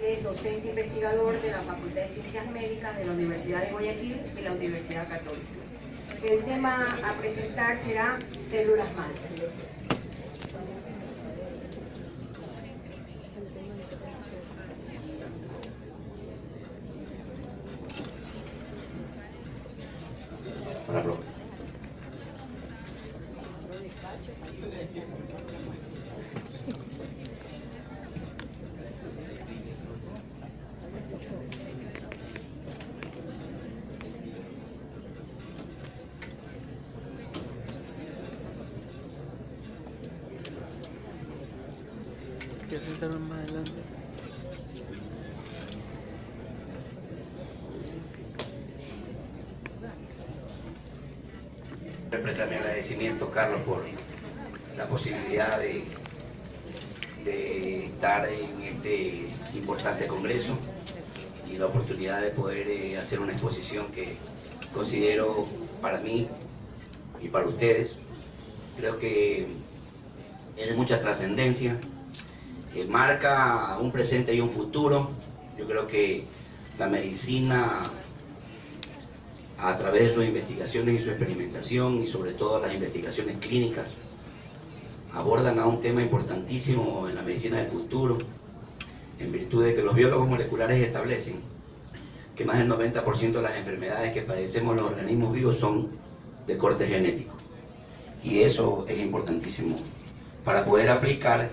es docente investigador de la Facultad de Ciencias Médicas de la Universidad de Guayaquil y la Universidad Católica. El tema a presentar será células madre. Hola, profe. ¿Quieres sentarme más adelante? Expresar mi agradecimiento, Carlos, por la posibilidad de estar en este importante congreso y la oportunidad de poder hacer una exposición que considero para mí y para ustedes, creo que es de mucha trascendencia, marca un presente y un futuro. Yo creo que la medicina, a través de sus investigaciones y su experimentación, y sobre todo las investigaciones clínicas, abordan a un tema importantísimo en la medicina del futuro, en virtud de que los biólogos moleculares establecen que más del 90% de las enfermedades que padecemos los organismos vivos son de corte genético. Y eso es importantísimo para poder aplicar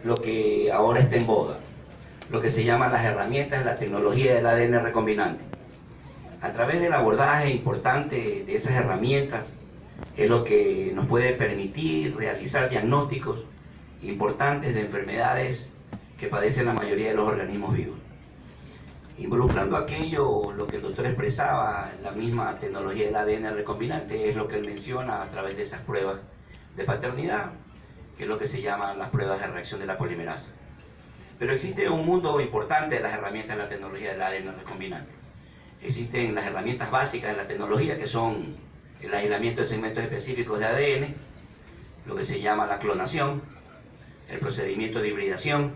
lo que ahora está en boga, lo que se llama las herramientas de la tecnología del ADN recombinante. A través del abordaje importante de esas herramientas es lo que nos puede permitir realizar diagnósticos importantes de enfermedades que padecen la mayoría de los organismos vivos. Involucrando aquello, lo que el doctor expresaba, la misma tecnología del ADN recombinante, es lo que él menciona a través de esas pruebas de paternidad, que es lo que se llaman las pruebas de reacción de la polimerasa. Pero existe un mundo importante de las herramientas de la tecnología del ADN recombinante. Existen las herramientas básicas de la tecnología, que son el aislamiento de segmentos específicos de ADN, lo que se llama la clonación, el procedimiento de hibridación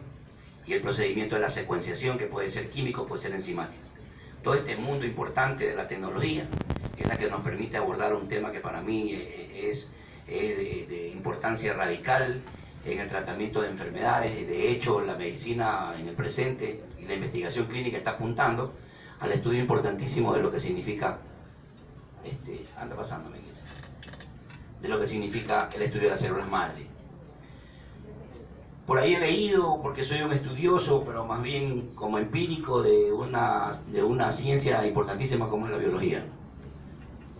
y el procedimiento de la secuenciación, que puede ser químico, puede ser enzimático. Todo este mundo importante de la tecnología es la que nos permite abordar un tema que para mí es de importancia radical en el tratamiento de enfermedades. De hecho, la medicina en el presente y la investigación clínica está apuntando al estudio importantísimo de lo que significa, de lo que significa el estudio de las células madre. Por ahí he leído, porque soy un estudioso, pero más bien como empírico de una ciencia importantísima como es la biología,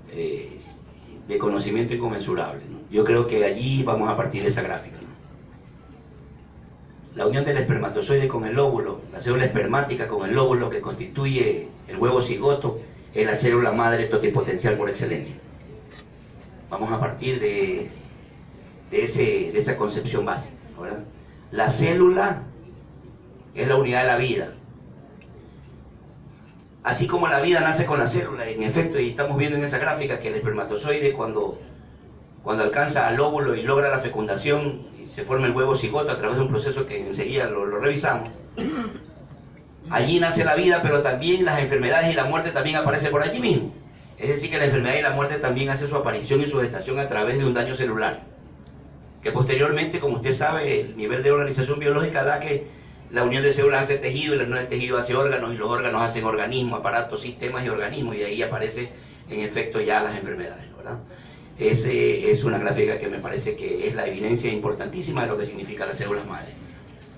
de conocimiento inconmensurable, ¿no? Yo creo que allí vamos a partir de esa gráfica, ¿no? La unión del espermatozoide con el óvulo, la célula espermática con el óvulo que constituye el huevo cigoto, es la célula madre totipotencial por excelencia. Vamos a partir de esa concepción básica, ¿verdad? La célula es la unidad de la vida. Así como la vida nace con la célula, en efecto, y estamos viendo en esa gráfica que el espermatozoide cuando alcanza al óvulo y logra la fecundación y se forma el huevo cigoto a través de un proceso que enseguida lo revisamos, allí nace la vida, pero también las enfermedades y la muerte también aparecen por allí mismo. Es decir, que la enfermedad y la muerte también hace su aparición y su gestación a través de un daño celular, que posteriormente, como usted sabe, el nivel de organización biológica da que la unión de células hace tejido y la unión de tejido hace órganos y los órganos hacen organismos, aparatos, sistemas y organismos, y ahí aparece en efecto ya las enfermedades, ¿verdad? Es una gráfica que me parece que es la evidencia importantísima de lo que significa las células madre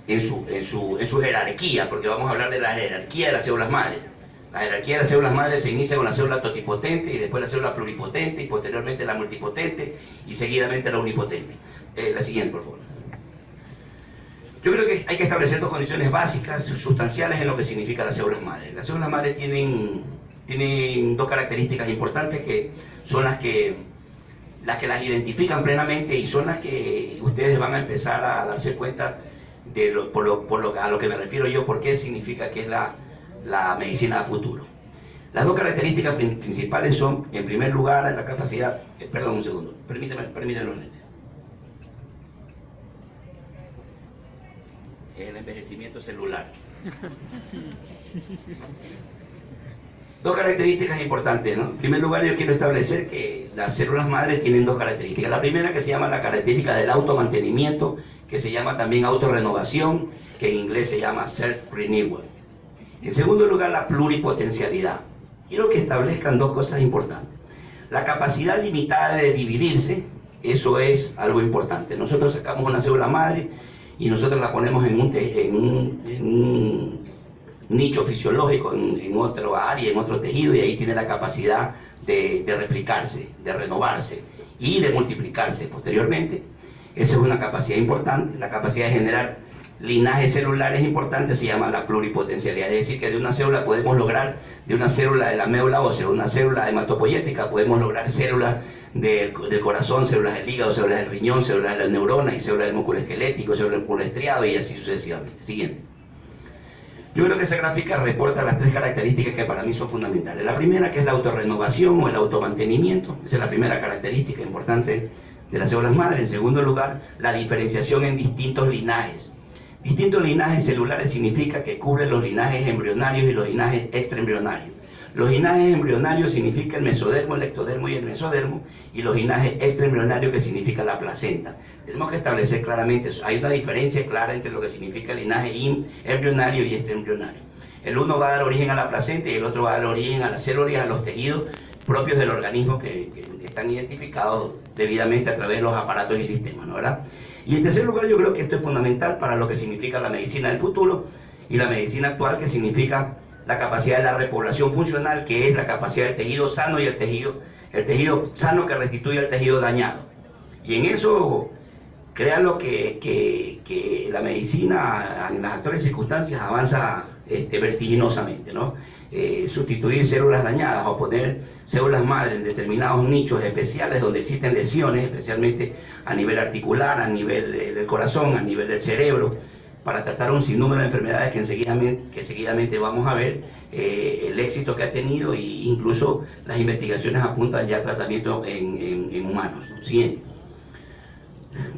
en su jerarquía, porque vamos a hablar de la jerarquía de las células madre. La jerarquía de las células madre se inicia con la célula totipotente y después la célula pluripotente y posteriormente la multipotente y seguidamente la unipotente. La siguiente, por favor. Yo creo que hay que establecer dos condiciones básicas, sustanciales en lo que significa las células madre. Las células madre tienen dos características importantes que son las que las identifican plenamente y son las que ustedes van a empezar a darse cuenta de a lo que me refiero yo, por qué significa que es la medicina a futuro. Las dos características principales son, en primer lugar, la capacidad... perdón un segundo, permíteme los lentes. es el envejecimiento celular. Dos características importantes, ¿no? En primer lugar, yo quiero establecer que las células madre tienen dos características. La primera, que se llama la característica del automantenimiento, que se llama también autorrenovación, que en inglés se llama self-renewal. En segundo lugar, la pluripotencialidad. Quiero que establezcan dos cosas importantes. La capacidad limitada de dividirse, eso es algo importante. Nosotros sacamos una célula madre y nosotros la ponemos en un nicho fisiológico, en otro área, en otro tejido, y ahí tiene la capacidad de replicarse, de renovarse y de multiplicarse posteriormente. Esa es una capacidad importante. La capacidad de generar linajes celulares importantes se llama la pluripotencialidad. Es decir, que de una célula podemos lograr, de una célula de la médula ósea, una célula hematopoyética, podemos lograr células del corazón, células del hígado, células del riñón, células de la neurona y células del músculo esquelético, células del músculo estriado y así sucesivamente. Siguiente. Yo creo que esa gráfica reporta las tres características que para mí son fundamentales. La primera, que es la autorrenovación o el automantenimiento. Esa es la primera característica importante de las células madre. En segundo lugar, la diferenciación en distintos linajes. Distintos linajes celulares significa que cubren los linajes embrionarios y los linajes extraembrionarios. Los linajes embrionarios significa el mesodermo, el ectodermo y el mesodermo, y los linajes extraembrionarios, que significa la placenta. Tenemos que establecer claramente eso. Hay una diferencia clara entre lo que significa el linaje embrionario y extraembrionario. El uno va a dar origen a la placenta y el otro va a dar origen a las células y a los tejidos propios del organismo que están identificados debidamente a través de los aparatos y sistemas, ¿no, verdad? Y en tercer lugar, yo creo que esto es fundamental para lo que significa la medicina del futuro y la medicina actual, que significa la capacidad de la repoblación funcional, que es la capacidad del tejido sano y el tejido sano que restituye el tejido dañado. Y en eso, créanlo que la medicina en las actuales circunstancias avanza vertiginosamente, ¿no? Sustituir células dañadas o poner células madre en determinados nichos especiales donde existen lesiones, especialmente a nivel articular, a nivel del corazón, a nivel del cerebro, para tratar un sinnúmero de enfermedades que seguidamente vamos a ver el éxito que ha tenido, e incluso las investigaciones apuntan ya a tratamiento en humanos, ¿no? Siguiente.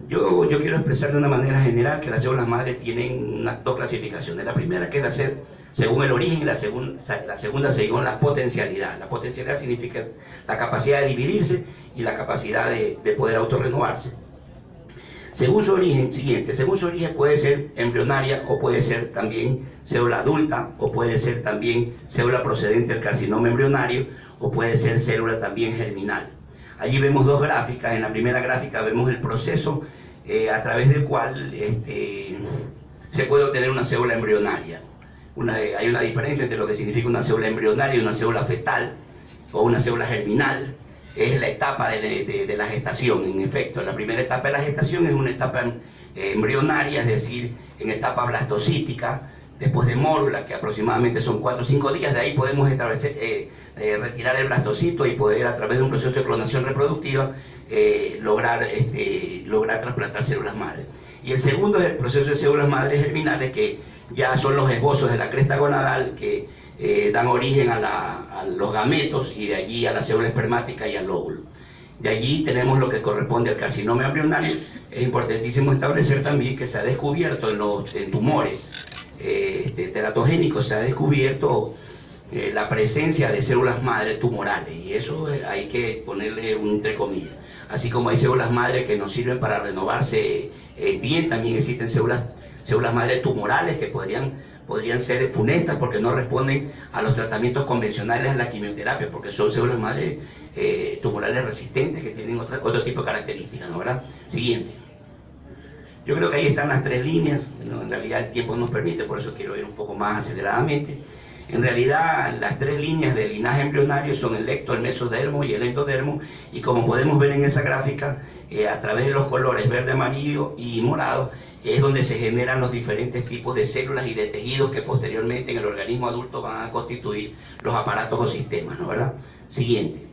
Yo quiero expresar de una manera general que las células madre tienen dos clasificaciones. La primera, que es según el origen, y la segunda según la potencialidad. La potencialidad significa la capacidad de dividirse y la capacidad de poder autorrenovarse. Según su origen, según su origen puede ser embrionaria o puede ser también célula adulta o puede ser también célula procedente del carcinoma embrionario o puede ser célula también germinal. Allí vemos dos gráficas. En la primera gráfica vemos el proceso a través del cual se puede obtener una célula embrionaria. Hay una diferencia entre lo que significa una célula embrionaria y una célula fetal o una célula germinal. Es la etapa de la gestación. En efecto, la primera etapa de la gestación es una etapa embrionaria, es decir, en etapa blastocítica, después de mórula, que aproximadamente son 4 o 5 días. De ahí podemos retirar el blastocito y poder, a través de un proceso de clonación reproductiva, lograr trasplantar células madre. Y el segundo es el proceso de células madres germinales, que ya son los esbozos de la cresta gonadal que dan origen a los gametos, y de allí a la célula espermática y al óvulo. De allí tenemos lo que corresponde al carcinoma embrionario. Es importantísimo establecer también que se ha descubierto en tumores teratogénicos, se ha descubierto la presencia de células madre tumorales, y eso hay que ponerle un entre comillas. Así como hay células madre que nos sirven para renovarse bien, también existen células madre tumorales que podrían ser funestas porque no responden a los tratamientos convencionales, a la quimioterapia, porque son células madre tumorales resistentes que tienen otro tipo de características, ¿no, verdad? Siguiente. Yo creo que ahí están las tres líneas. ¿No? En realidad el tiempo nos permite, por eso quiero ir un poco más aceleradamente. En realidad las tres líneas del linaje embrionario son el ecto, el mesodermo y el endodermo, y como podemos ver en esa gráfica, a través de los colores verde, amarillo y morado, es donde se generan los diferentes tipos de células y de tejidos que posteriormente en el organismo adulto van a constituir los aparatos o sistemas, ¿no, verdad? Siguiente.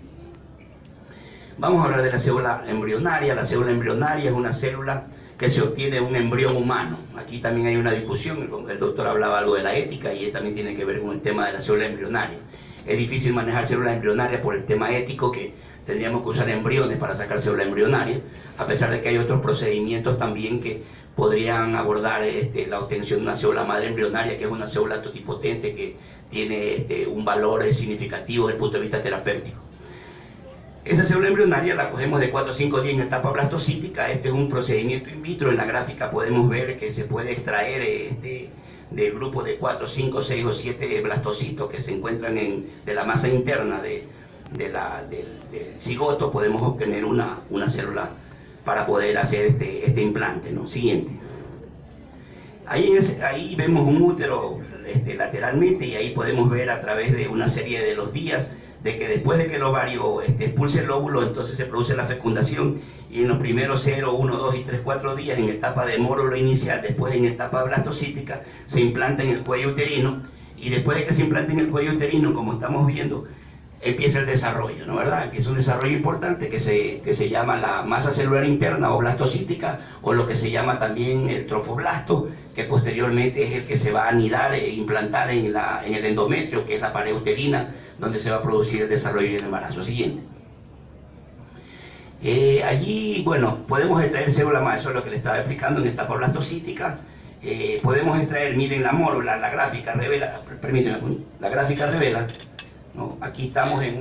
Vamos a hablar de la célula embrionaria. La célula embrionaria es una célula que se obtiene de un embrión humano. Aquí también hay una discusión, el doctor hablaba algo de la ética y también tiene que ver con el tema de la célula embrionaria. Es difícil manejar células embrionarias por el tema ético, que tendríamos que usar embriones para sacar célula embrionaria, a pesar de que hay otros procedimientos también que podrían abordar la obtención de una célula madre embrionaria, que es una célula totipotente que tiene un valor significativo desde el punto de vista terapéutico. Esa célula embrionaria la cogemos de 4 a 5 días en etapa blastocítica. Este es un procedimiento in vitro. En la gráfica podemos ver que se puede extraer del grupo de 4, 5, 6 o 7 blastocitos que se encuentran de la masa interna del cigoto. Podemos obtener una célula para poder hacer este implante, ¿no? Siguiente. Ahí vemos un útero lateralmente, y ahí podemos ver a través de una serie de los días de que después de que el ovario expulse el óvulo, entonces se produce la fecundación, y en los primeros 0, 1, 2 y 3, 4 días en etapa de módulo inicial, después en etapa blastocítica, se implanta en el cuello uterino, y después de que se implante en el cuello uterino, como estamos viendo, empieza el desarrollo, ¿no verdad? Empieza un desarrollo importante que se llama la masa celular interna o blastocítica, o lo que se llama también el trofoblasto, que posteriormente es el que se va a anidar e implantar en el endometrio, que es la pared uterina, donde se va a producir el desarrollo del embarazo. Siguiente. Allí, bueno, podemos extraer célula madre, eso es lo que le estaba explicando en etapa blastocítica. Podemos extraer, miren la mórula, la gráfica revela, permíteme, la gráfica revela, ¿no? Aquí estamos en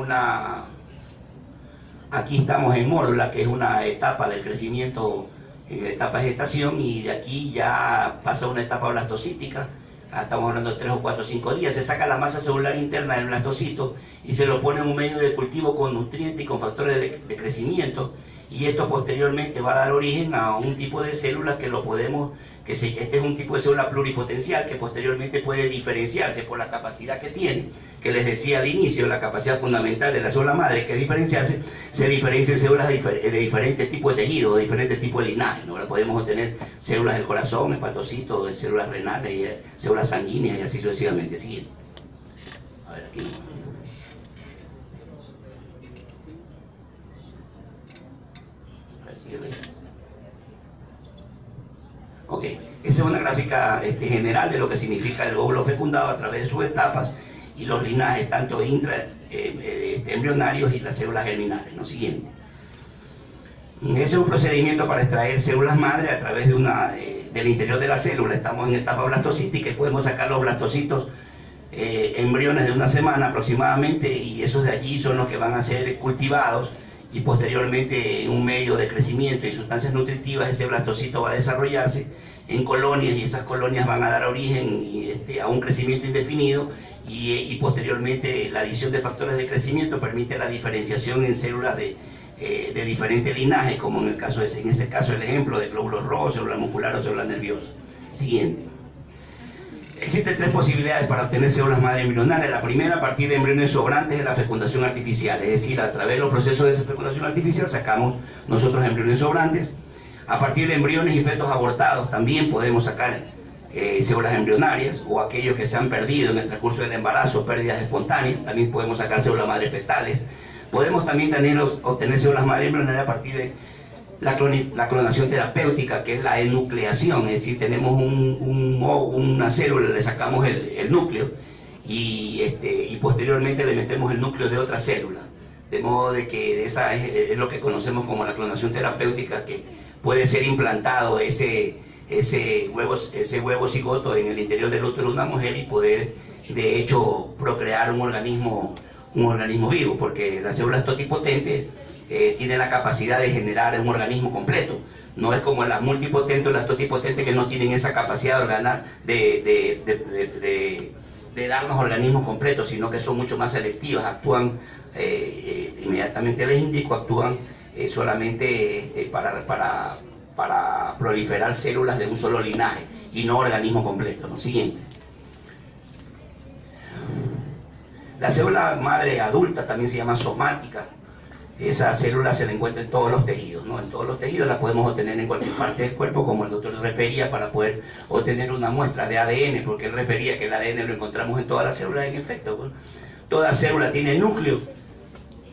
mórula, que es una etapa del crecimiento, etapa de gestación, y de aquí ya pasa a una etapa blastocítica. Estamos hablando de 3 o 4 o 5 días. Se saca la masa celular interna del blastocito y se lo pone en un medio de cultivo con nutrientes y con factores de crecimiento, y esto posteriormente va a dar origen a un tipo de células que este es un tipo de célula pluripotencial que posteriormente puede diferenciarse por la capacidad que tiene, que les decía al inicio, la capacidad fundamental de la célula madre, que es diferenciarse. Se diferencian células de diferentes tipos de tejidos, de diferentes tipos de linajes, ¿no? Podemos obtener células del corazón, hepatocitos, células renales, y células sanguíneas, y así sucesivamente. Sigue. A ver, aquí. A ver, sigue. Ok, esa es una gráfica general de lo que significa el óvulo fecundado a través de sus etapas y los linajes tanto embrionarios y las células germinales, ¿no? Siguiente. Ese es un procedimiento para extraer células madre a través del interior de la célula. Estamos en etapa blastocítica y podemos sacar los blastocitos, embriones de 1 semana aproximadamente, y esos de allí son los que van a ser cultivados, y posteriormente en un medio de crecimiento y sustancias nutritivas ese blastocito va a desarrollarse en colonias, y esas colonias van a dar origen a un crecimiento indefinido, y posteriormente la adición de factores de crecimiento permite la diferenciación en células de diferentes linajes, como en ese caso el ejemplo de glóbulos rojos, células musculares o células nerviosas. Siguiente. Existen 3 posibilidades para obtener células madre embrionarias. La primera, a partir de embriones sobrantes de la fecundación artificial, es decir, a través de los procesos de fecundación artificial sacamos nosotros embriones sobrantes. A partir de embriones y fetos abortados también podemos sacar células embrionarias, o aquellos que se han perdido en el transcurso del embarazo, pérdidas espontáneas, también podemos sacar células madre fetales. Podemos también obtener células madre embrionarias a partir de la clonación terapéutica, que es la enucleación, es decir, tenemos una célula, le sacamos el núcleo y posteriormente le metemos el núcleo de otra célula, de modo de que esa es lo que conocemos como la clonación terapéutica, que puede ser implantado ese huevo cigoto en el interior del útero de una mujer y poder de hecho procrear un organismo vivo, porque las células totipotentes tienen la capacidad de generar un organismo completo. No es como las multipotentes o las totipotentes, que no tienen esa capacidad de darnos organismos completos, sino que son mucho más selectivas, actúan, inmediatamente les indico, actúan solamente para proliferar células de un solo linaje y no organismo completo, ¿no? Siguiente. La célula madre adulta también se llama somática. Esa célula se la encuentra en todos los tejidos, ¿no? En todos los tejidos la podemos obtener en cualquier parte del cuerpo, como el doctor refería, para poder obtener una muestra de ADN, porque él refería que el ADN lo encontramos en todas las células. En efecto, bueno, toda célula tiene núcleo,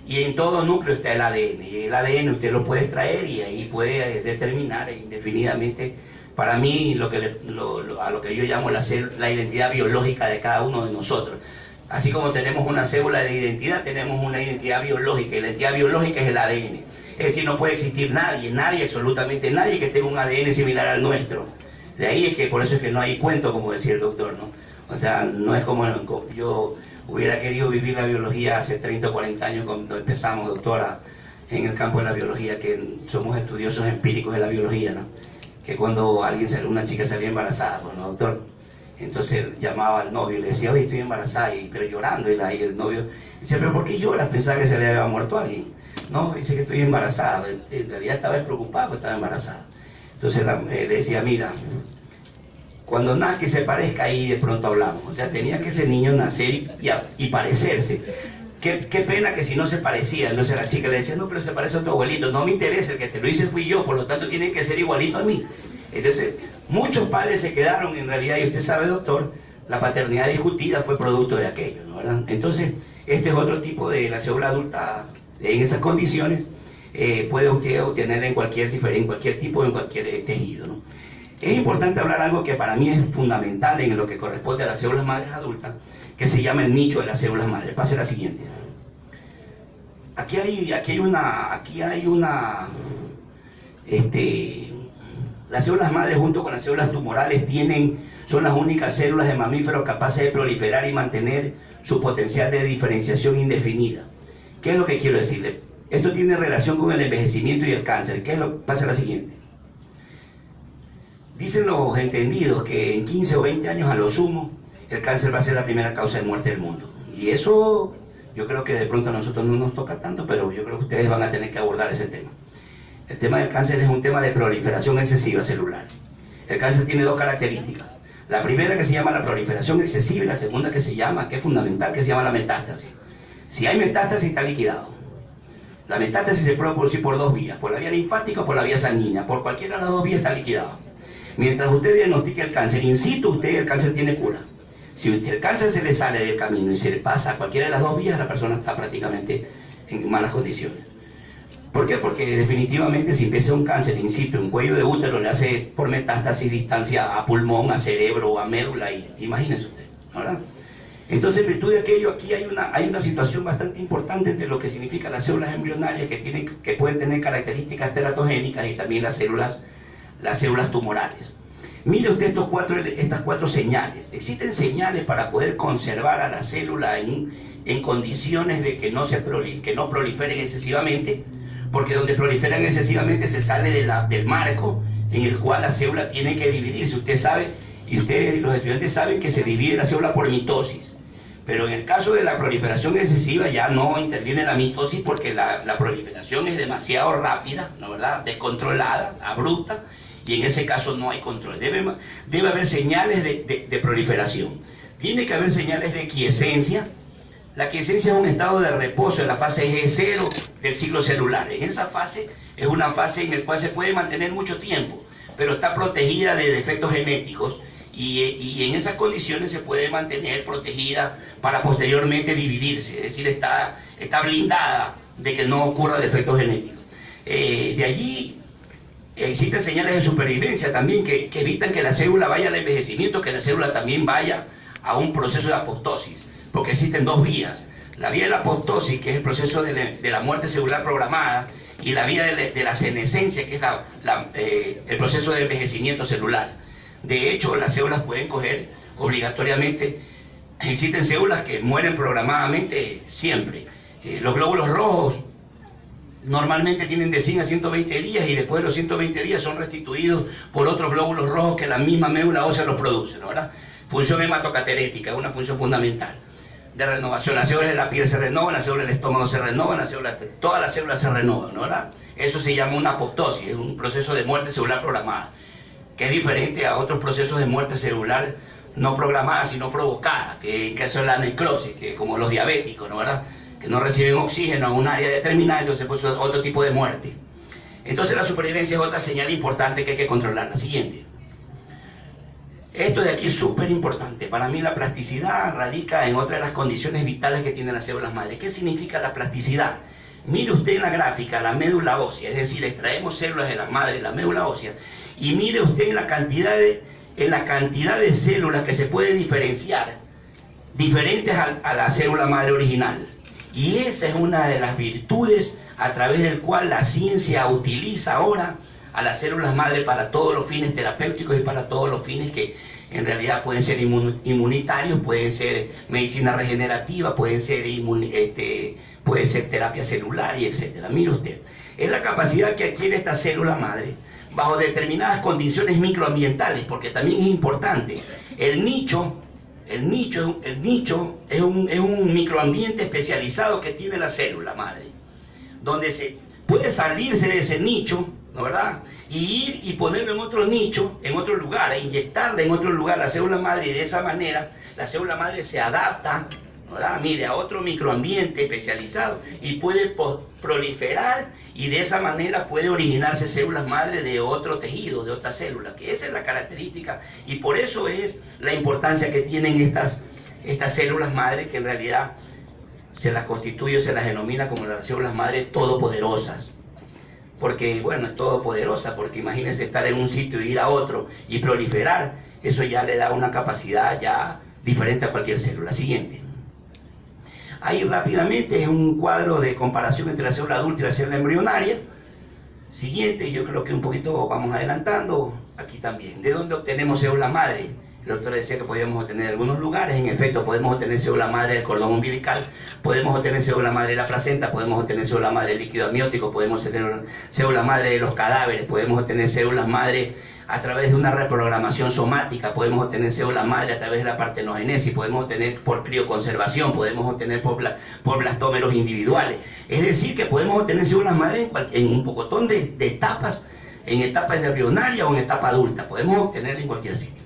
y en todo núcleo está el ADN, y el ADN usted lo puede extraer y ahí puede determinar indefinidamente, para mí, a lo que yo llamo la identidad biológica de cada uno de nosotros. Así como tenemos una cédula de identidad, tenemos una identidad biológica, y la identidad biológica es el ADN. Es decir, no puede existir nadie, absolutamente nadie que tenga un ADN similar al nuestro. De ahí es que, por eso es que no hay cuento, como decía el doctor, ¿no? O sea, no es como yo hubiera querido vivir la biología hace 30 o 40 años cuando empezamos, doctora, en el campo de la biología, que somos estudiosos empíricos de la biología, ¿no? Que cuando una chica salía embarazada, bueno, doctor, entonces llamaba al novio y le decía, oye, estoy embarazada, pero llorando, y el novio dice, pero ¿por qué lloras? Pensaba que se le había muerto a alguien. No, dice que estoy embarazada, en realidad estaba preocupada porque estaba embarazada. Entonces le decía, mira, cuando nazca se parezca, ahí de pronto hablamos. O sea, tenía que ese niño nacer y parecerse. Qué pena que si no se parecía. Entonces la chica le decía, no, pero se parece a tu abuelito. No me interesa, el que te lo hice fui yo, por lo tanto tiene que ser igualito a mí. Entonces, muchos padres se quedaron en realidad, y usted sabe, doctor, la paternidad discutida fue producto de aquello, ¿no? ¿Verdad? Entonces, este es otro tipo de la cédula adulta en esas condiciones. Puede usted obtenerla en cualquier tipo, en cualquier tejido, ¿no? Es importante hablar algo que para mí es fundamental en lo que corresponde a las células madres adultas, que se llama el nicho de las células madres. Pase la siguiente. Aquí hay una las células madres junto con las células tumorales son las únicas células de mamíferos capaces de proliferar y mantener su potencial de diferenciación indefinida. ¿Qué es lo que quiero decirle? Esto tiene relación con el envejecimiento y el cáncer. Pasa la siguiente. Dicen los entendidos que en 15 o 20 años a lo sumo, el cáncer va a ser la primera causa de muerte del mundo. Y eso, yo creo que de pronto a nosotros no nos toca tanto, pero yo creo que ustedes van a tener que abordar ese tema. El tema del cáncer es un tema de proliferación excesiva celular. El cáncer tiene dos características. La primera, que se llama la proliferación excesiva, y la segunda, que es fundamental, que se llama la metástasis. Si hay metástasis, está liquidado. La metástasis se puede producir por dos vías, por la vía linfática o por la vía sanguínea. Por cualquiera de las dos vías está liquidado. Mientras usted diagnostique el cáncer in situ, el cáncer tiene cura. Si el cáncer se le sale del camino y se le pasa a cualquiera de las dos vías, la persona está prácticamente en malas condiciones. ¿Por qué? Porque definitivamente si empieza un cáncer in situ, un cuello de útero, le hace por metástasis distancia a pulmón, a cerebro, a médula, y imagínese usted, ¿verdad? Entonces, en virtud de aquello, aquí hay una situación bastante importante entre lo que significan las células embrionarias, que pueden tener características teratogénicas, y también las células tumorales. Mire usted estas cuatro señales. Existen señales para poder conservar a la célula en condiciones de que no proliferen excesivamente, porque donde proliferan excesivamente se sale del marco en el cual la célula tiene que dividirse. Usted sabe, y ustedes, los estudiantes, saben que se divide la célula por mitosis. Pero en el caso de la proliferación excesiva ya no interviene la mitosis, porque la proliferación es demasiado rápida, ¿no, verdad? Descontrolada, abrupta, y en ese caso no hay control. Debe haber señales de proliferación. Tiene que haber señales de quiescencia. La quiescencia es un estado de reposo en la fase G0 del ciclo celular. En esa fase es una fase en la cual se puede mantener mucho tiempo, pero está protegida de defectos genéticos, y en esas condiciones se puede mantener protegida para posteriormente dividirse. Es decir, está blindada de que no ocurra defectos genéticos. De allí existen señales de supervivencia también que evitan que la célula vaya al envejecimiento, que la célula también vaya a un proceso de apoptosis, porque existen dos vías. La vía de la apoptosis, que es el proceso de la muerte celular programada, y la vía de la senescencia, que es el proceso de envejecimiento celular. De hecho, las células pueden coger obligatoriamente, existen células que mueren programadamente siempre. Los glóbulos rojos normalmente tienen de 100 a 120 días, y después de los 120 días son restituidos por otros glóbulos rojos que la misma médula ósea los produce, ¿no, verdad? Función hematocaterética es una función fundamental de renovación. Las células de la piel se renovan, las células del estómago se renovan, todas las células se renovan, ¿no, verdad? Eso se llama una apoptosis, es un proceso de muerte celular programada, que es diferente a otros procesos de muerte celular no programada, sino provocada, que en caso de la necrosis, que como los diabéticos, ¿no, verdad? Que no reciben oxígeno a un área determinada, entonces pues otro tipo de muerte. Entonces la supervivencia es otra señal importante que hay que controlar. La siguiente. Esto de aquí es súper importante. Para mí la plasticidad radica en otra de las condiciones vitales que tienen las células madres. ¿Qué significa la plasticidad? Mire usted en la gráfica la médula ósea, es decir, extraemos células de la madre, la médula ósea, y mire usted en la cantidad de células que se puede diferenciar diferentes a la célula madre original. Y esa es una de las virtudes a través del cual la ciencia utiliza ahora a las células madre para todos los fines terapéuticos y para todos los fines que en realidad pueden ser inmunitarios, pueden ser medicina regenerativa, pueden ser, puede ser terapia celular y etcétera. Mire usted, es la capacidad que adquiere esta célula madre bajo determinadas condiciones microambientales, porque también es importante. El nicho es un microambiente especializado que tiene la célula madre, donde se puede salirse de ese nicho, ¿no verdad? Y ir y ponerlo en otro nicho, en otro lugar, e inyectarla en otro lugar la célula madre, y de esa manera la célula madre se adapta, ¿no verdad? Mire, a otro microambiente especializado y puede proliferar, y de esa manera puede originarse células madre de otro tejido, de otra célula, que esa es la característica, y por eso es la importancia que tienen estas células madre, que en realidad se las constituye, se las denomina como las células madre todopoderosas. Porque, bueno, es todopoderosa, porque imagínense estar en un sitio e ir a otro y proliferar, eso ya le da una capacidad ya diferente a cualquier célula. Siguiente. Ahí rápidamente es un cuadro de comparación entre la célula adulta y la célula embrionaria. Siguiente, yo creo que un poquito vamos adelantando, aquí también. ¿De dónde obtenemos célula madre? El doctor decía que podíamos obtener en algunos lugares. En efecto, podemos obtener célula madre del cordón umbilical, podemos obtener célula madre de la placenta, podemos obtener célula madre del líquido amniótico, podemos obtener célula madre de los cadáveres, podemos obtener células madre a través de una reprogramación somática, podemos obtener células madre a través de la partenogénesis, podemos obtener por crioconservación, podemos obtener por blastómeros individuales. Es decir, que podemos obtener células madre en un pocotón de etapas, en etapa embrionaria o en etapa adulta, podemos obtenerla en cualquier sitio.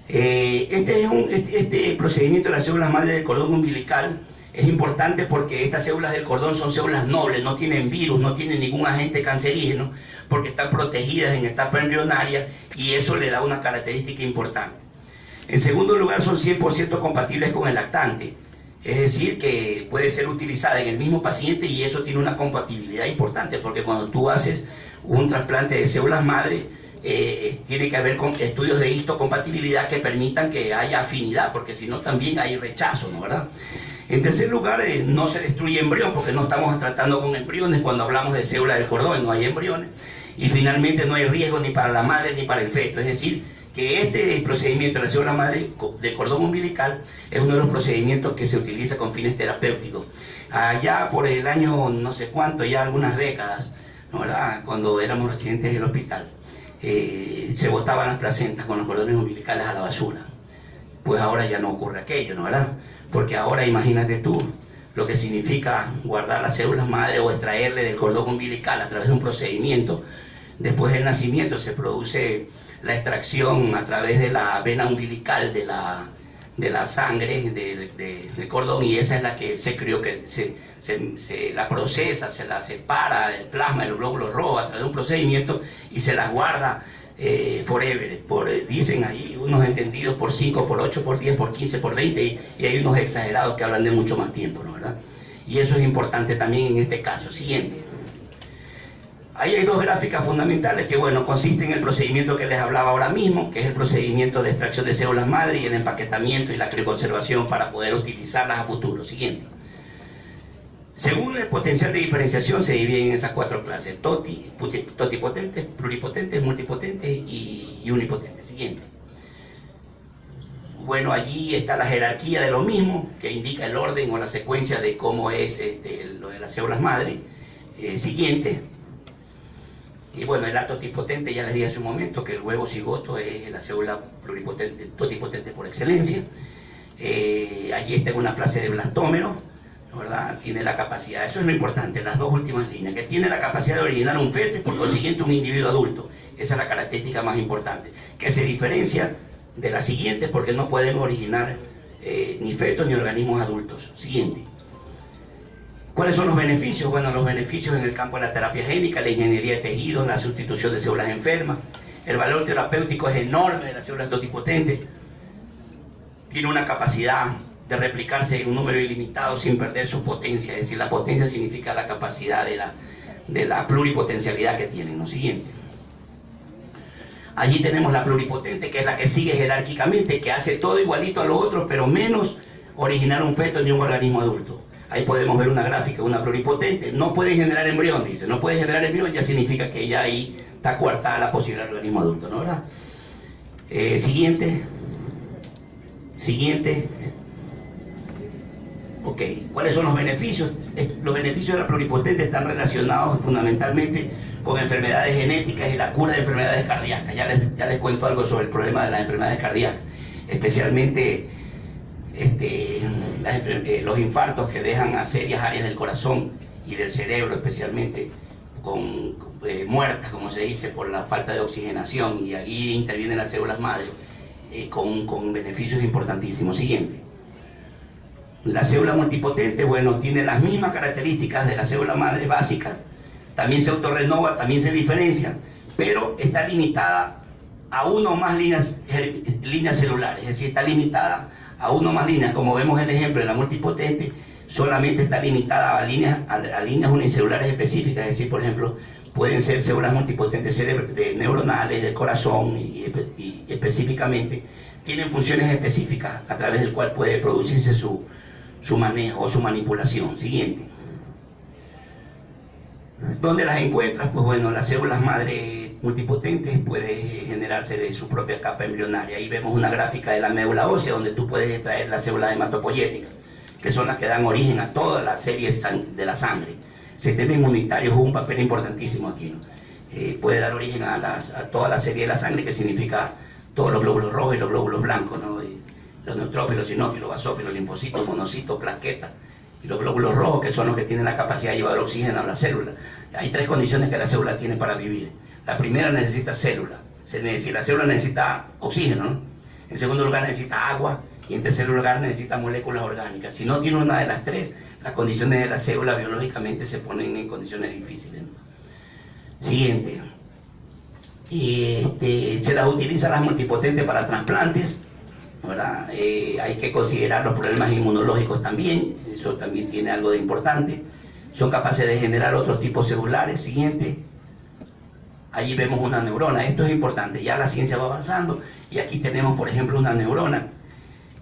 Este procedimiento de las células madre del cordón umbilical es importante porque estas células del cordón son células nobles, no tienen virus, no tienen ningún agente cancerígeno, porque están protegidas en etapa embrionaria, y eso le da una característica importante. En segundo lugar, son 100% compatibles con el lactante, es decir, que puede ser utilizada en el mismo paciente, y eso tiene una compatibilidad importante, porque cuando tú haces un trasplante de células madre, tiene que haber estudios de histocompatibilidad que permitan que haya afinidad, porque si no también hay rechazo, ¿no verdad? En tercer lugar, no se destruye embrión, porque no estamos tratando con embriones cuando hablamos de célula del cordón, no hay embriones. Y finalmente no hay riesgo ni para la madre ni para el feto, es decir, que este procedimiento de la célula madre de cordón umbilical es uno de los procedimientos que se utiliza con fines terapéuticos. Allá por el año no sé cuánto, ya algunas décadas, ¿no verdad?, cuando éramos residentes del hospital, se botaban las placentas con los cordones umbilicales a la basura. Pues ahora ya no ocurre aquello, ¿no verdad? Porque ahora imagínate tú lo que significa guardar las células madre o extraerle del cordón umbilical a través de un procedimiento. Después del nacimiento se produce la extracción a través de la vena umbilical de la sangre del cordón, y esa es la que se la procesa, se la separa el plasma, el glóbulo rojo a través de un procedimiento, y se la guarda forever, dicen ahí unos entendidos por 5, por 8, por 10, por 15, por 20, y hay unos exagerados que hablan de mucho más tiempo, ¿no verdad? Y eso es importante también en este caso. Siguiente. Ahí hay dos gráficas fundamentales que, bueno, consisten en el procedimiento que les hablaba ahora mismo, que es el procedimiento de extracción de células madre y el empaquetamiento y la crioconservación para poder utilizarlas a futuro. Siguiente. Según el potencial de diferenciación se dividen en esas 4 clases: totipotentes, pluripotentes, multipotentes y unipotentes. Siguiente. Bueno, allí está la jerarquía de lo mismo, que indica el orden o la secuencia de cómo es lo de las células madre. Siguiente. Y bueno, el totipotente, ya les dije hace un momento que el huevo cigoto es la célula pluripotente, totipotente por excelencia. Allí está en una fase de blastómero, ¿verdad? Tiene la capacidad, eso es lo importante, las dos últimas líneas, que tiene la capacidad de originar un feto y por consiguiente un individuo adulto. Esa es la característica más importante, que se diferencia de las siguientes porque no pueden originar ni fetos ni organismos adultos. Siguiente. ¿Cuáles son los beneficios? Bueno, los beneficios en el campo de la terapia génica, la ingeniería de tejidos, la sustitución de células enfermas. El valor terapéutico es enorme de las células totipotentes. Tiene una capacidad de replicarse en un número ilimitado sin perder su potencia. Es decir, la potencia significa la capacidad de la pluripotencialidad que tienen. ¿No? Siguiente. Allí tenemos la pluripotente, que es la que sigue jerárquicamente, que hace todo igualito a los otros, pero menos originar un feto ni un organismo adulto. Ahí podemos ver una gráfica, una pluripotente. No puede generar embrión, dice. No puede generar embrión, ya significa que ya ahí está coartada la posibilidad del organismo adulto, ¿no, verdad? Siguiente. Siguiente. Ok, ¿cuáles son los beneficios? Los beneficios de la pluripotente están relacionados fundamentalmente con enfermedades genéticas y la cura de enfermedades cardíacas. Ya les cuento algo sobre el problema de las enfermedades cardíacas, especialmente los infartos que dejan a serias áreas del corazón y del cerebro, especialmente muertas, como se dice, por la falta de oxigenación, y aquí intervienen las células madre con beneficios importantísimos. Siguiente. La célula multipotente, bueno, tiene las mismas características de la célula madre básica, también se autorrenova, también se diferencia, pero está limitada a uno o más líneas celulares, es decir, está limitada a uno o más líneas, como vemos en el ejemplo de la multipotente, solamente está limitada a líneas unicelulares específicas, es decir, por ejemplo, pueden ser células multipotentes neuronales, del corazón, y específicamente tienen funciones específicas a través del cual puede producirse su manejo o su manipulación. Siguiente. ¿Dónde las encuentras? Pues bueno, las células madre multipotentes pueden generarse de su propia capa embrionaria. Ahí vemos una gráfica de la médula ósea donde tú puedes extraer las células hematopoyéticas, que son las que dan origen a toda la serie de la sangre. El sistema inmunitario juega un papel importantísimo aquí, ¿no? Puede dar origen a toda la serie de la sangre, que significa todos los glóbulos rojos y los glóbulos blancos, ¿no? Los neutrófilos, sinófilos, basófilos, linfocitos, monocitos, plaquetas, y los glóbulos rojos, que son los que tienen la capacidad de llevar oxígeno a la célula. Hay tres condiciones que la célula tiene para vivir. La primera, necesita célula. La célula necesita oxígeno, ¿no? En segundo lugar, necesita agua. Y en tercer lugar, necesita moléculas orgánicas. Si no tiene una de las tres, las condiciones de la célula biológicamente se ponen en condiciones difíciles, ¿no? Siguiente. Se las utiliza las multipotentes para trasplantes, ¿verdad? Hay que considerar los problemas inmunológicos también, eso también tiene algo de importante. Son capaces de generar otros tipos celulares. Siguiente. Allí vemos una neurona. Esto es importante, ya la ciencia va avanzando, y aquí tenemos, por ejemplo, una neurona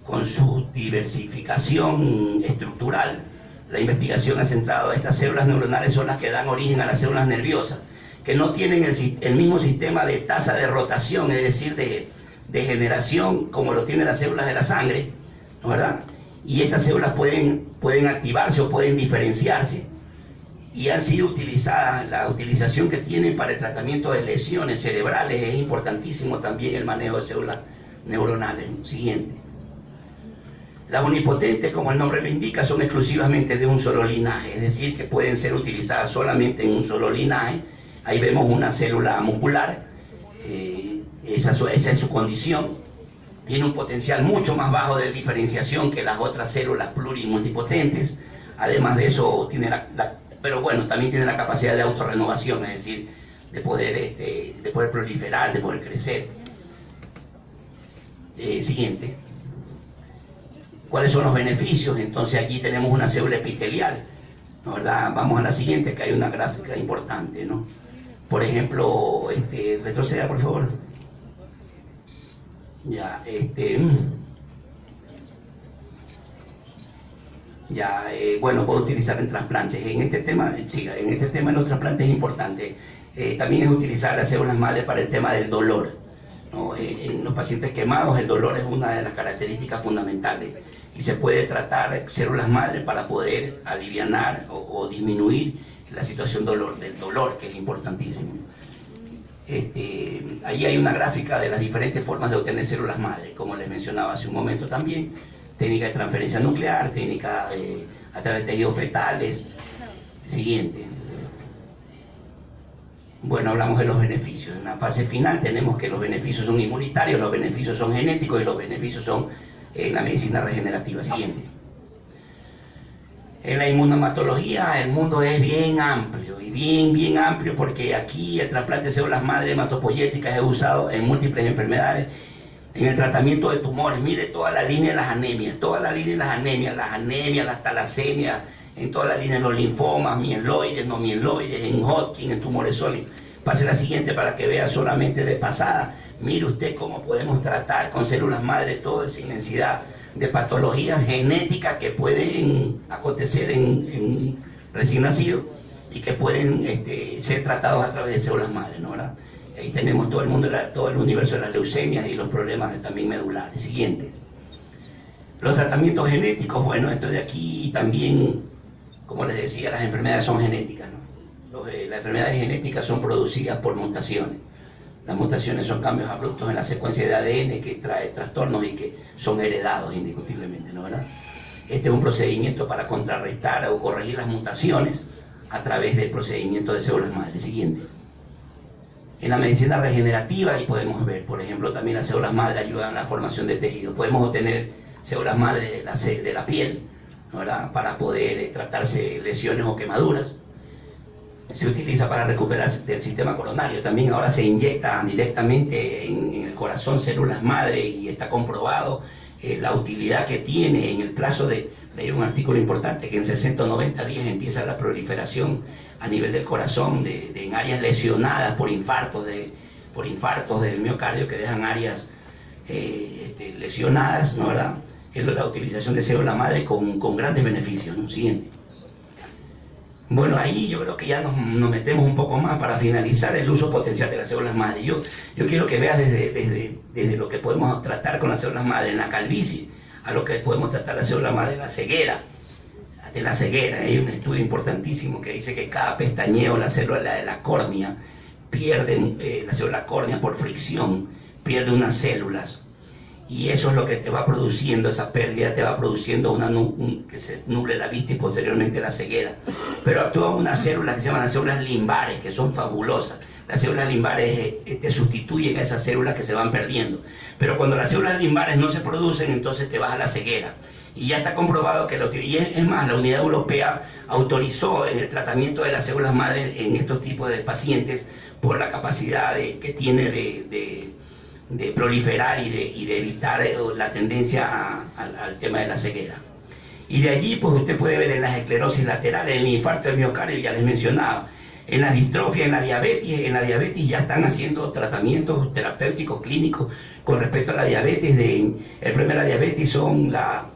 con su diversificación estructural. La investigación ha centrado a estas células neuronales, son las que dan origen a las células nerviosas, que no tienen el mismo sistema de tasa de rotación, es decir, de generación, como lo tienen las células de la sangre, ¿verdad? Y estas células pueden activarse o pueden diferenciarse, y han sido utilizadas. La utilización que tienen para el tratamiento de lesiones cerebrales es importantísimo también, el manejo de células neuronales. Siguiente. Las unipotentes, como el nombre lo indica, son exclusivamente de un solo linaje, es decir, que pueden ser utilizadas solamente en un solo linaje. Ahí vemos una célula muscular, esa es su condición. Tiene un potencial mucho más bajo de diferenciación que las otras células plurimultipotentes. Además de eso, pero bueno, también tiene la capacidad de autorrenovación, es decir, de poder proliferar, de poder crecer. Siguiente. ¿Cuáles son los beneficios? Entonces aquí tenemos una célula epitelial, ¿no, verdad? Vamos a la siguiente, que hay una gráfica importante, ¿no? Por ejemplo, retroceda, por favor. Ya, bueno, puedo utilizar en trasplantes. En este tema de los trasplantes es importante. También es utilizar las células madre para el tema del dolor, ¿no? En los pacientes quemados, el dolor es una de las características fundamentales, y se puede tratar células madre para poder alivianar o disminuir la situación del dolor, que es importantísimo. Ahí hay una gráfica de las diferentes formas de obtener células madre, como les mencionaba hace un momento también: técnica de transferencia nuclear, técnica a través de tejidos fetales. Siguiente. Bueno, hablamos de los beneficios. En la fase final tenemos que los beneficios son inmunitarios, los beneficios son genéticos y los beneficios son en la medicina regenerativa. Siguiente. En la inmunohematología el mundo es bien amplio, y bien amplio, porque aquí el trasplante de células madre hematopoyéticas es usado en múltiples enfermedades, en el tratamiento de tumores. Mire toda la línea de las anemias, las talasemias, en toda la línea de los linfomas, mieloides, no mieloides, en Hodgkin, en tumores sólidos. Pase la siguiente para que vea solamente de pasada. Mire usted cómo podemos tratar con células madre toda esa inmensidad de patologías genéticas que pueden acontecer en un recién nacido y que pueden ser tratados a través de células madre, ¿no? ¿Verdad? Ahí tenemos todo el mundo, todo el universo de las leucemias y los problemas también medulares. Siguiente. Los tratamientos genéticos, bueno, esto de aquí también, como les decía, las enfermedades son genéticas, ¿no? Las enfermedades genéticas son producidas por mutaciones. Las mutaciones son cambios abruptos en la secuencia de ADN que trae trastornos y que son heredados indiscutiblemente, ¿no? ¿Verdad? Este es un procedimiento para contrarrestar o corregir las mutaciones a través del procedimiento de células madre. Siguiente. En la medicina regenerativa, ahí podemos ver, por ejemplo, también las células madre ayudan a la formación de tejido. Podemos obtener células madre de la piel, ¿no? ¿Verdad? Para poder tratarse lesiones o quemaduras. Se utiliza para recuperarse del sistema coronario. También ahora se inyecta directamente en el corazón células madre y está comprobado la utilidad que tiene en el plazo de, leí un artículo importante, que en 60 o 90 días empieza la proliferación a nivel del corazón en áreas lesionadas por infartos del miocardio que dejan áreas lesionadas, ¿no? ¿Verdad? Es la utilización de célula madre con grandes beneficios, ¿no? Siguiente. Bueno, ahí yo creo que ya nos metemos un poco más para finalizar el uso potencial de las células madre. Yo quiero que veas desde lo que podemos tratar con las células madre en la calvicie, a lo que podemos tratar la célula madre en la ceguera. De la ceguera, hay un estudio importantísimo que dice que cada pestañeo, la célula de la córnea, pierde, la célula córnea por fricción, pierde unas células. Y eso es lo que te va produciendo, esa pérdida te va produciendo que se nuble la vista y posteriormente la ceguera. Pero actúan unas células que se llaman las células limbares, que son fabulosas. Las células limbares te sustituyen a esas células que se van perdiendo. Pero cuando las células limbares no se producen, entonces te vas a la ceguera. Y ya está comprobado que es más, la Unidad Europea autorizó en el tratamiento de las células madre en estos tipos de pacientes por la capacidad que tiene de proliferar y de evitar la tendencia al tema de la ceguera. Y de allí, pues usted puede ver en las esclerosis laterales, en el infarto del miocardio, ya les mencionaba, en la distrofia, en la diabetes ya están haciendo tratamientos terapéuticos clínicos con respecto a la diabetes. El problema de la diabetes son la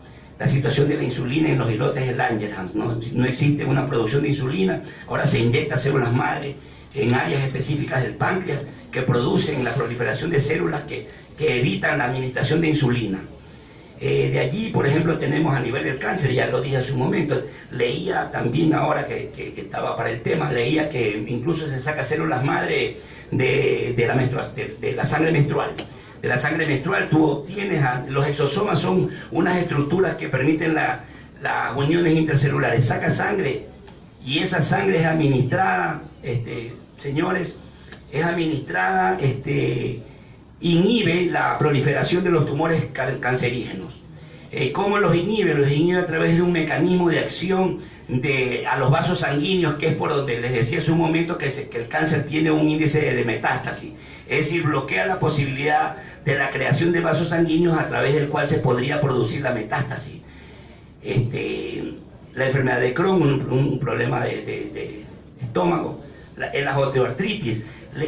situación de la insulina en los islotes de Langerhans, ¿no? No existe una producción de insulina, ahora se inyecta células madre en áreas específicas del páncreas que producen la proliferación de células que evitan la administración de insulina. De allí, por ejemplo, tenemos a nivel del cáncer, ya lo dije hace un momento, leía también ahora que estaba para el tema, leía que incluso se saca células madre de la sangre menstrual. De la sangre menstrual tú obtienes, los exosomas son unas estructuras que permiten las uniones intercelulares. Saca sangre y esa sangre es administrada, señores, inhibe la proliferación de los tumores cancerígenos. ¿Cómo los inhibe? Los inhibe a través de un mecanismo de acción a los vasos sanguíneos, que es por donde les decía hace un momento que el cáncer tiene un índice de metástasis. Es decir, bloquea la posibilidad de la creación de vasos sanguíneos a través del cual se podría producir la metástasis. La enfermedad de Crohn, un problema de estómago, en las osteoartritis,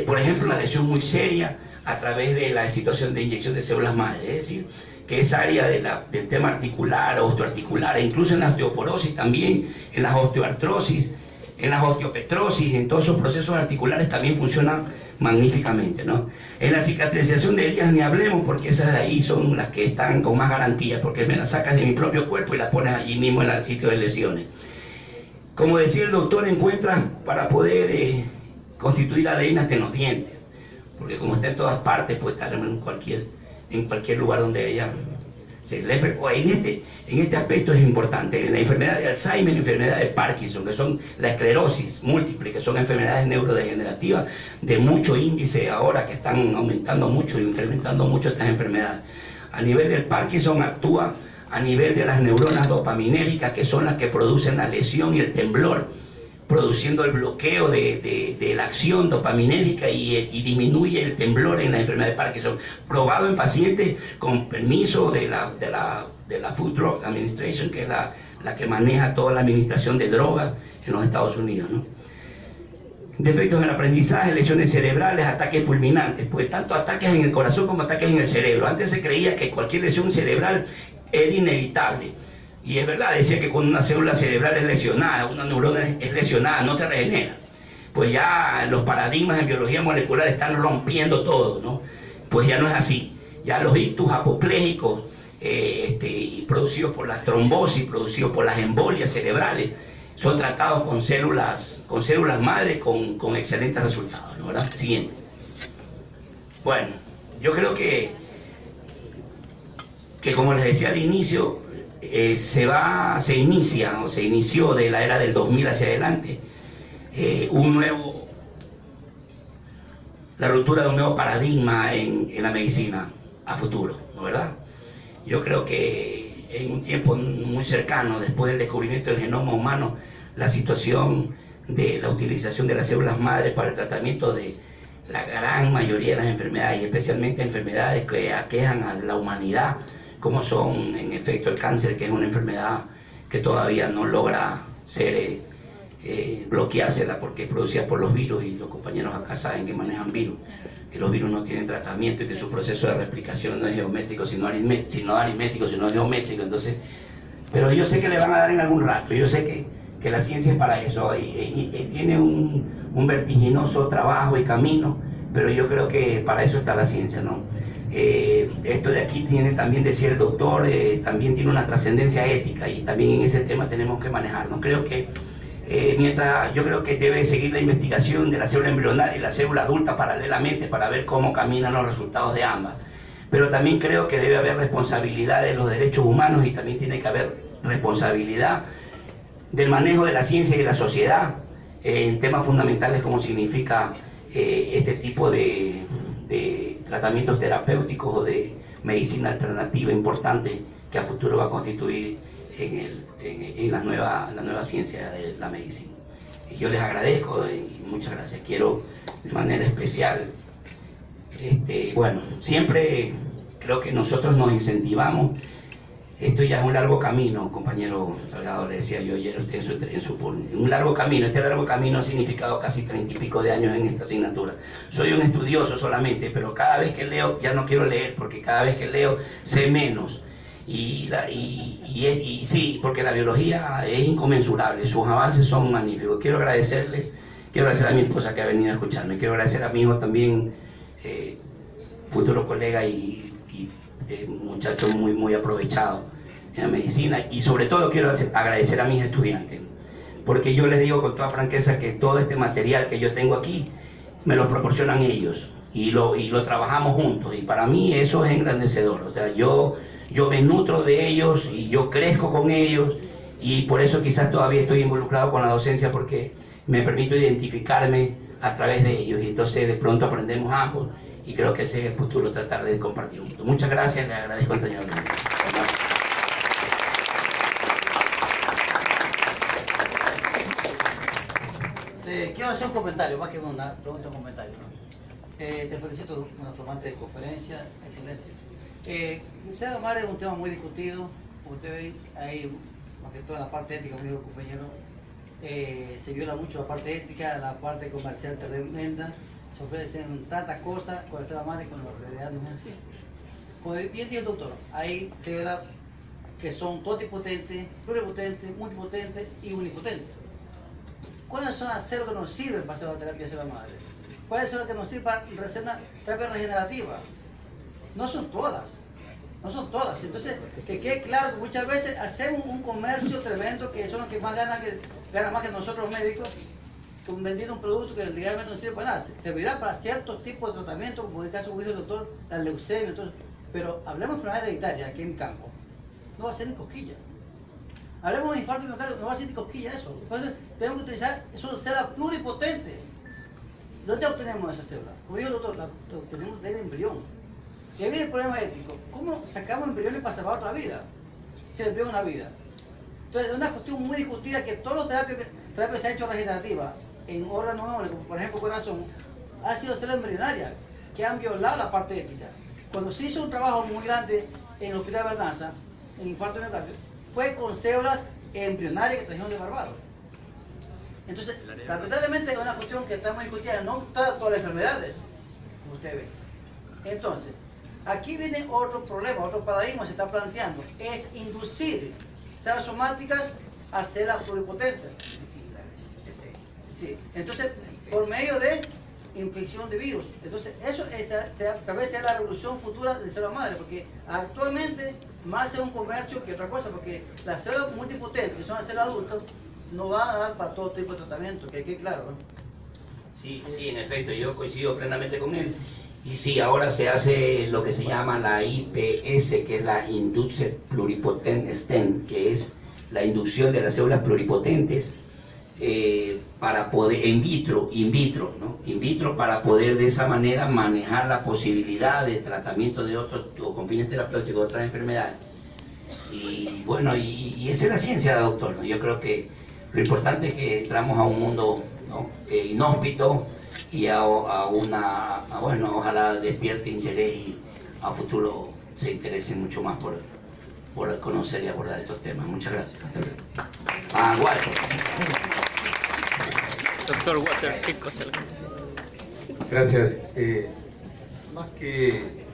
por ejemplo, una lesión muy seria a través de la situación de inyección de células madre, es decir, que esa área del tema articular, osteoarticular, e incluso en la osteoporosis también, en las osteoartrosis, en las osteopetrosis, en todos esos procesos articulares también funcionan magníficamente, ¿no? En la cicatrización de heridas ni hablemos, porque esas de ahí son las que están con más garantía, porque me las sacas de mi propio cuerpo y las pones allí mismo en el sitio de lesiones. Como decía el doctor, encuentras para poder constituir ADN hasta en los dientes, porque como está en todas partes, puede estar en cualquier lugar donde ella en este aspecto es importante. En la enfermedad de Alzheimer, la enfermedad de Parkinson, que son la esclerosis múltiple, que son enfermedades neurodegenerativas de mucho índice ahora, que están aumentando mucho y incrementando mucho estas enfermedades. A nivel del Parkinson actúa a nivel de las neuronas dopaminérgicas, que son las que producen la lesión y el temblor, produciendo el bloqueo de la acción dopaminérgica y disminuye el temblor en la enfermedad de Parkinson, probado en pacientes con permiso de la Food Drug Administration, que es la que maneja toda la administración de drogas en los Estados Unidos, ¿no? Defectos en el aprendizaje, lesiones cerebrales, ataques fulminantes, pues tanto ataques en el corazón como ataques en el cerebro. Antes se creía que cualquier lesión cerebral era inevitable. Y es verdad, decía que cuando una célula cerebral es lesionada, una neurona es lesionada, no se regenera. Pues ya los paradigmas en biología molecular están rompiendo todo, ¿no? Pues ya no es así. Ya los ictus apopléjicos producidos por las trombosis, producidos por las embolias cerebrales, son tratados con células madre con excelentes resultados, ¿no? ¿Verdad? Siguiente. Bueno, yo creo que como les decía al inicio, se inició de la era del 2000 hacia adelante la ruptura de un nuevo paradigma en la medicina a futuro, ¿no? ¿Verdad? Yo creo que en un tiempo muy cercano, después del descubrimiento del genoma humano, la situación de la utilización de las células madre para el tratamiento de la gran mayoría de las enfermedades, y especialmente enfermedades que aquejan a la humanidad, como son en efecto el cáncer, que es una enfermedad que todavía no logra ser bloqueársela porque es producida por los virus, y los compañeros acá saben que manejan virus, que los virus no tienen tratamiento y que su proceso de replicación no es geométrico, sino aritmético, sino geométrico. Entonces, pero yo sé que le van a dar en algún rato, yo sé que la ciencia es para eso, y tiene un vertiginoso trabajo y camino, pero yo creo que para eso está la ciencia, ¿no? Esto de aquí tiene también, decía el doctor, también tiene una trascendencia ética, y también en ese tema tenemos que manejarnos. Creo que yo creo que debe seguir la investigación de la célula embrionaria y la célula adulta paralelamente para ver cómo caminan los resultados de ambas, pero también creo que debe haber responsabilidad de los derechos humanos, y también tiene que haber responsabilidad del manejo de la ciencia y de la sociedad en temas fundamentales como significa este tipo de tratamientos terapéuticos o de medicina alternativa importante que a futuro va a constituir en la nueva ciencia de la medicina. Y yo les agradezco y muchas gracias. Quiero de manera especial, bueno, siempre creo que nosotros nos incentivamos. Esto ya es un largo camino, compañero Salgado, le decía yo ayer a usted un largo camino. Este largo camino ha significado casi 30 y pico de años en esta asignatura. Soy un estudioso solamente, pero cada vez que leo, ya no quiero leer, porque cada vez que leo sé menos. Y sí, porque la biología es inconmensurable, sus avances son magníficos. Quiero agradecer a mi esposa que ha venido a escucharme, quiero agradecer a mi hijo también, futuro colega y muchacho muy aprovechado en la medicina, y sobre todo quiero agradecer a mis estudiantes, porque yo les digo con toda franqueza que todo este material que yo tengo aquí me lo proporcionan ellos, y lo trabajamos juntos, y para mí eso es engrandecedor. O sea, yo me nutro de ellos y yo crezco con ellos, y por eso quizás todavía estoy involucrado con la docencia, porque me permito identificarme a través de ellos, y entonces de pronto aprendemos ambos, y creo que ese es el futuro, tratar de compartir juntos. Muchas gracias, le agradezco entrañablemente. Quiero hacer un comentario, más que una pregunta, un comentario, ¿no? Te felicito por una tomante de conferencia, excelente. Célula madre es un tema muy discutido, como usted ve, ahí, más que toda la parte ética, como dijo el compañero, se viola mucho la parte ética, la parte comercial tremenda. Se ofrecen tantas cosas con la célula madre, con la realidad no es así. Como bien dijo el doctor, hay células que son totipotentes, pluripotentes, multipotentes y unipotentes. ¿Cuáles son las células que nos sirven para hacer la terapia de célula madre? ¿Cuáles son las que nos sirven para hacer una terapia regenerativa? No son todas. Entonces, que quede claro que muchas veces hacemos un comercio tremendo, que son los que más ganan más que nosotros los médicos, con vendiendo un producto que legalmente no sirve para nada. Servirá para ciertos tipos de tratamientos, como en el caso que dijo el doctor, la leucemia, entonces, pero hablemos de enfermedades hereditarias aquí en mi campo. No va a ser ni cosquilla. Hablemos de infarto miocardio, no va a ser ni cosquilla eso. Entonces, tenemos que utilizar esas células pluripotentes. ¿Dónde obtenemos esas células? Como dijo el doctor, las obtenemos del embrión. Y ahí viene el problema ético. ¿Cómo sacamos embriones para salvar otra vida? Si el embrión es una vida. Entonces, es una cuestión muy discutida que todas las terapias que se han hecho regenerativas en órganos nobles, como por ejemplo corazón, han sido células embrionarias que han violado la parte ética. Cuando se hizo un trabajo muy grande en el Hospital de Berdanza, en infarto miocardio, fue con células embrionarias que trajeron de Barbados. Entonces, lamentablemente es una cuestión que estamos discutiendo, no trata todas las enfermedades, como usted ve. Entonces, Aquí viene otro problema, otro paradigma se está planteando, es inducir células somáticas a células pluripotentes. Sí. Entonces, por medio de infección de virus. Entonces, tal vez sea la revolución futura de células madre, porque actualmente más es un comercio que otra cosa, porque las células multipotentes, que son las células adultas, no van a dar para todo tipo de tratamiento, que quede claro, ¿no? Sí, en efecto, yo coincido plenamente con él. Y sí, ahora se hace lo que se llama la IPS, que es la Induced Pluripotent Stem, que es la inducción de las células pluripotentes para poder, in vitro, ¿no? In vitro, para poder de esa manera manejar la posibilidad de tratamiento de otros, o con fines terapéuticos de otras enfermedades. Y bueno, y esa es la ciencia, doctor, ¿no? Yo creo que lo importante es que entramos a un mundo, ¿no? Inhóspito, y bueno, ojalá despierte interés y a futuro se interesen mucho más por conocer y abordar estos temas. Muchas gracias. Hasta luego. Walter. Doctor Walter, ¿qué cosa? Gracias. Más que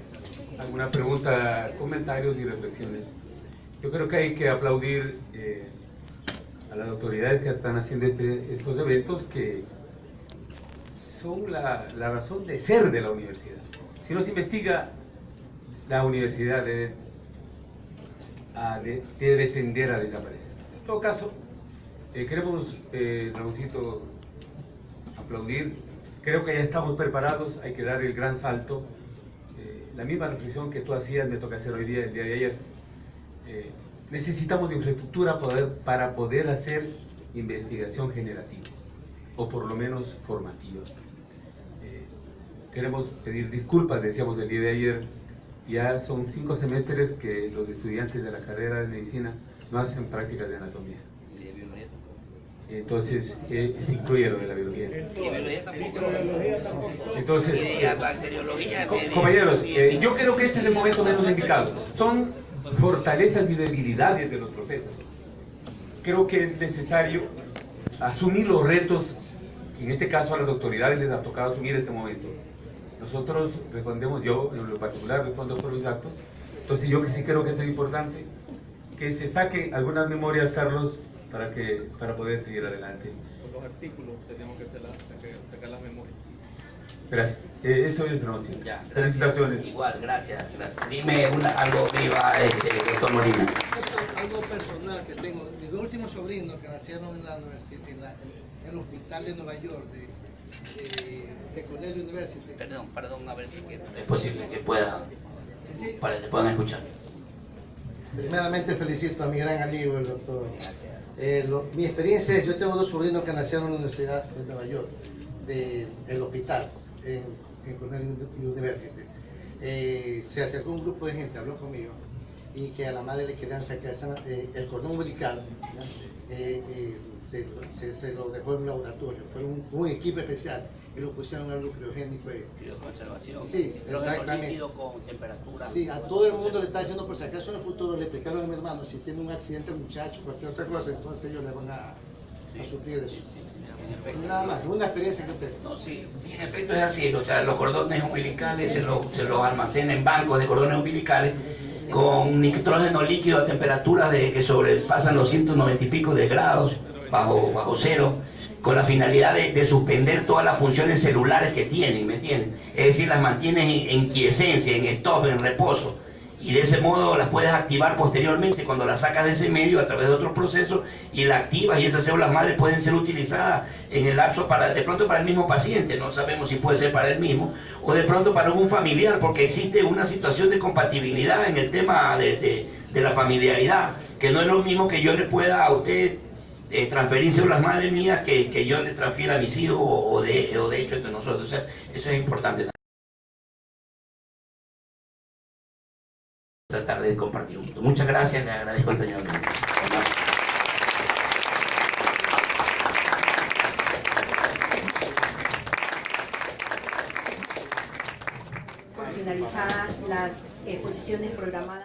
alguna pregunta, comentarios y reflexiones, yo creo que hay que aplaudir a las autoridades que están haciendo estos eventos, que son la razón de ser de la universidad. Si no se investiga, la universidad debe tender a desaparecer. En todo caso, queremos, Ramoncito, aplaudir. Creo que ya estamos preparados, hay que dar el gran salto. La misma reflexión que tú hacías me toca hacer hoy día, el día de ayer. Necesitamos de infraestructura para poder hacer investigación generativa, o por lo menos formativa. Queremos pedir disculpas, decíamos el día de ayer, ya son 5 semestres que los estudiantes de la carrera de medicina no hacen prácticas de anatomía. Entonces, se incluye lo de la biología. Entonces, compañeros, yo creo que este es el momento menos indicado. Son fortalezas y debilidades de los procesos. Creo que es necesario asumir los retos, que en este caso a las autoridades les ha tocado asumir este momento. Nosotros respondemos, yo en lo particular respondo por mis actos. Entonces yo sí creo que esto es importante, que se saquen algunas memorias, Carlos, para poder seguir adelante. Por los artículos tenemos que sacar las memorias. Gracias. Eso es, Ramoncito. Felicitaciones. Igual, gracias. Dime algo viva, doctor Molina. Algo personal que tengo. Mis 2 últimos sobrinos que nacieron en la universidad, en el hospital de Nueva York, de Cornell University. Perdón, a ver si es posible que pueda, Sí. para que puedan escuchar. Primeramente felicito a mi gran amigo, el doctor. Mi experiencia es, yo tengo 2 sobrinos que nacieron en la Universidad de Nueva York, el hospital, en Cornell University. Se acercó un grupo de gente, habló conmigo, y que a la madre le querían sacar el cordón umbilical, se lo dejó en un laboratorio. Fue un equipo especial y lo pusieron en algo criogénico. Crioconservación. Sí, Pero exactamente. líquido con temperatura. Sí, a todo el mundo le está diciendo, por si acaso en el futuro le explicaron a mi hermano, si tiene un accidente el muchacho, cualquier otra cosa, entonces ellos le van a suplir eso. Nada más, una experiencia que tengo. No, sí, en efecto es así. O sea, los cordones umbilicales se los almacena en bancos de cordones umbilicales con nitrógeno líquido a temperaturas que sobrepasan los 190 y pico de grados, bajo cero, con la finalidad de suspender todas las funciones celulares que tienen, ¿me entienden? Es decir, las mantienes en quiescencia, en stop, en reposo, y de ese modo las puedes activar posteriormente cuando las sacas de ese medio a través de otros procesos y la activas, y esas células madres pueden ser utilizadas en el lapso de pronto para el mismo paciente, no sabemos si puede ser para él mismo, o de pronto para algún familiar, porque existe una situación de compatibilidad en el tema de la familiaridad, que no es lo mismo que yo le pueda a usted transferir células madres mías que yo le transfiera a mis hijos o de hecho entre nosotros. O sea, eso es importante. Tratar de compartir un poco. Muchas gracias, le agradezco al señor. Por finalizadas las exposiciones programadas.